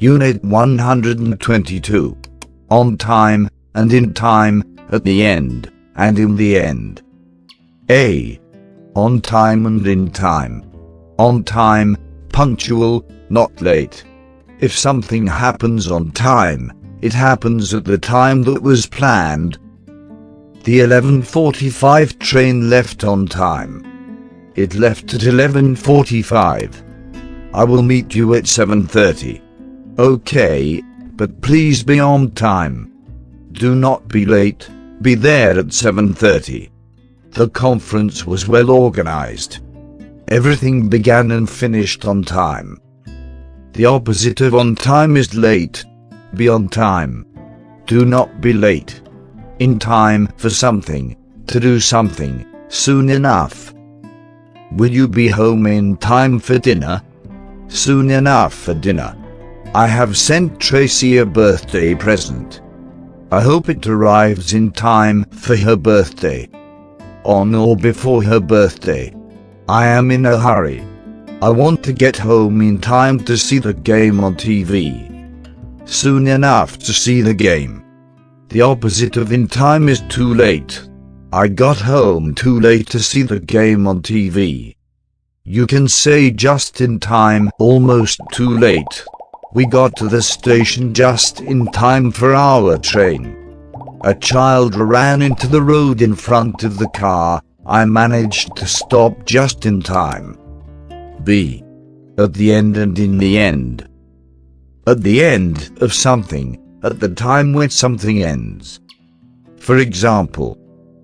Unit 122. On time, and in time, at the end, and in the end. A. On time and in time. On time, punctual, not late. If something happens on time, it happens at the time that was planned. The 11:45 train left on time. It left at 11:45. I will meet you at 7:30. Okay, but please be on time. Do not be late, be there at 7:30. The conference was well organized. Everything began and finished on time. The opposite of on time is late. Be on time. Do not be late. In time for something, to do something, soon enough. Will you be home in time for dinner? Soon enough for dinner. I have sent Tracy a birthday present. I hope it arrives in time for her birthday. On or before her birthday. I am in a hurry. I want to get home in time to see the game on TV. Soon enough to see the game. The opposite of in time is too late. I got home too late to see the game on TV. You can say just in time, almost too late. We got to the station just in time for our train. A child ran into the road in front of the car. I managed to stop just in time. B. At the end and in the end. At the end of something, at the time when something ends. For example,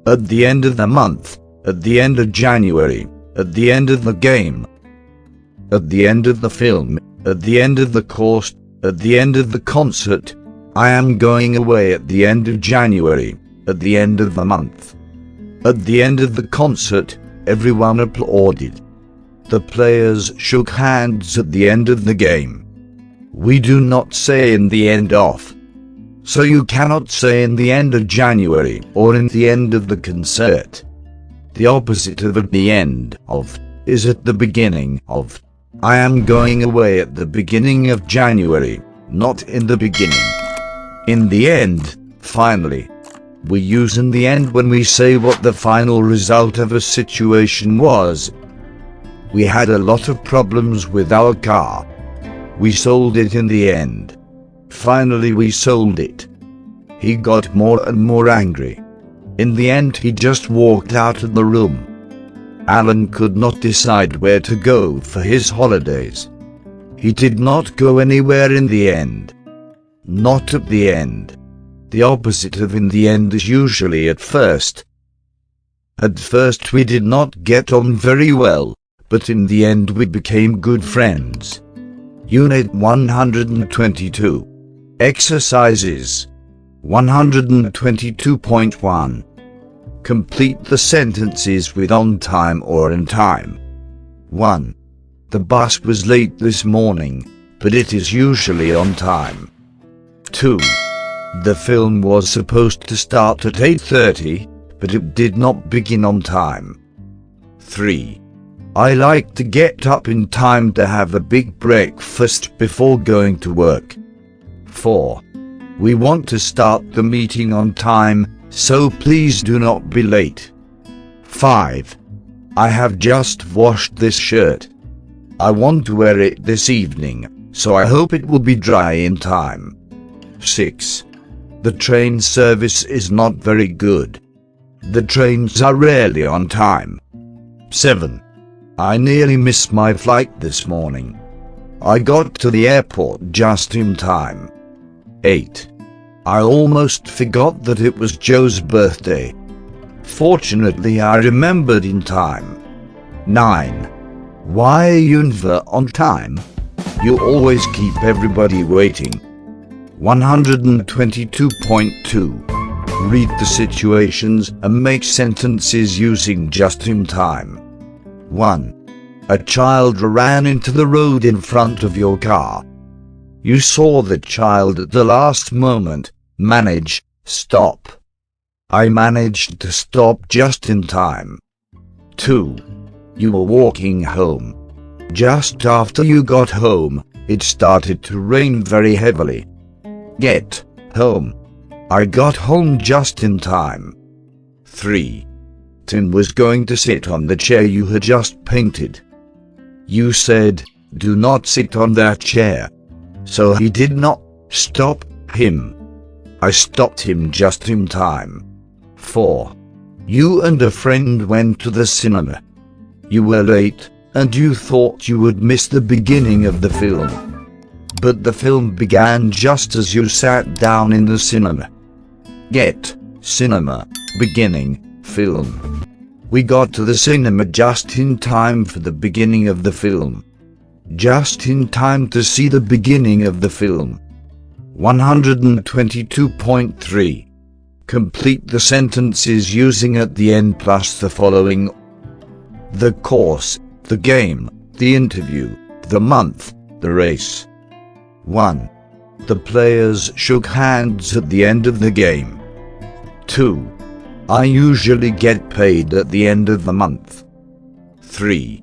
at the end of the month, at the end of January, at the end of the game. At the end of the film, at the end of the course, at the end of the concert. I am going away at the end of January, at the end of the month. At the end of the concert, everyone applauded. The players shook hands at the end of the game. We do not say in the end of. So you cannot say in the end of January or in the end of the concert. The opposite of at the end of is at the beginning of. I am going away at the beginning of January, not in the beginning. In the end, finally. We use in the end when we say what the final result of a situation was. We had a lot of problems with our car. We sold it in the end. Finally we sold it. He got more and more angry. In the end he just walked out of the room. Alan could not decide where to go for his holidays. He did not go anywhere in the end. Not at the end. The opposite of in the end is usually at first. At first we did not get on very well, but in the end we became good friends. Unit 122. Exercises. 122.1. Complete the sentences with on time or in time. 1. The bus was late this morning, but it is usually on time. 2. The film was supposed to start at 8:30, but it did not begin on time. 3. I like to get up in time to have a big breakfast before going to work. 4. We want to start the meeting on time, so please do not be late. 5. I have just washed this shirt. I want to wear it this evening, so I hope it will be dry in time. 6. The train service is not very good. The trains are rarely on time. 7. I nearly missed my flight this morning. I got to the airport just in time. 8. I almost forgot that it was Joe's birthday. Fortunately, I remembered in time. 9. Why are you never on time? You always keep everybody waiting. 122.2. Read the situations and make sentences using just in time. 1. A child ran into the road in front of your car. You saw the child at the last moment. Manage, stop. I managed to stop just in time. 2. You were walking home. Just after you got home, It started to rain very heavily. Get home. I got home just in time. 3. Tim was going to sit on the chair you had just painted. You said, "Do not sit on that chair." So he did not. Stop him. I stopped him just in time. 4. You and a friend went to the cinema. You were late, and you thought you would miss the beginning of the film. But the film began just as you sat down in the cinema. Get cinema, beginning, film. We got to the cinema just in time for the beginning of the film. Just in time to see the beginning of the film. 122.3. Complete the sentences using at the end plus the following: the course, the game, the interview, the month, the race. 1. The players shook hands at the end of the game. 2. I usually get paid at the end of the month. 3.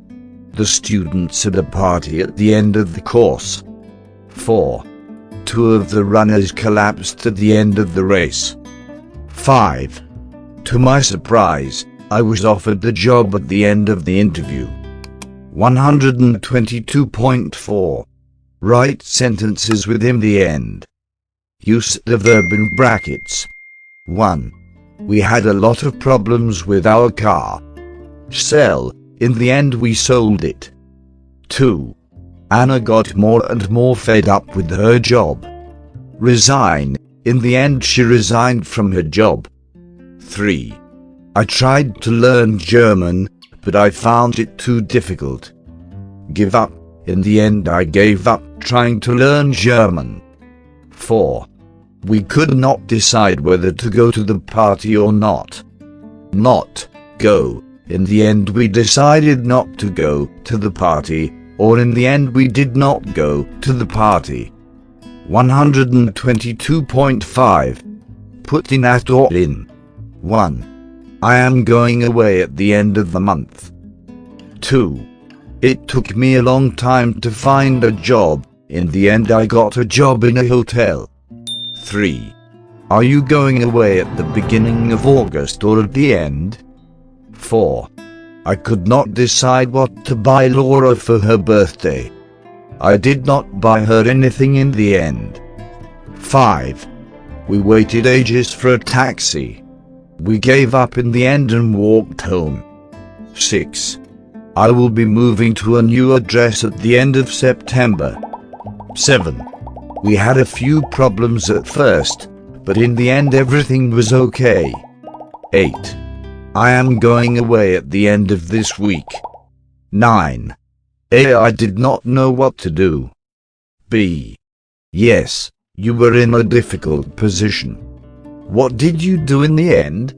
The students had a party at the end of the course. 4. 2 of the runners collapsed at the end of the race. 5. To my surprise, I was offered the job at the end of the interview. 122.4. Write sentences within the end. Use the verb in brackets. 1. We had a lot of problems with our car. Sell. In the end we sold it. 2. Anna got more and more fed up with her job. Resign. In the end she resigned from her job. 3. I tried to learn German, but I found it too difficult. Give up. In the end I gave up trying to learn German. 4. We could not decide whether to go to the party or not. Not go. In the end we decided not to go to the party, or in the end we did not go to the party. 122.5. Put in at or in. 1. I am going away at the end of the month. 2. It took me a long time to find a job. In the end I got a job in a hotel. 3. Are you going away at the beginning of August or at the end? 4. I could not decide what to buy Laura for her birthday. I did not buy her anything in the end. 5. We waited ages for a taxi. We gave up in the end and walked home. 6. I will be moving to a new address at the end of September. 7. We had a few problems at first, but in the end everything was okay. 8. I am going away at the end of this week. 9. A. I did not know what to do. B. Yes, you were in a difficult position. What did you do in the end?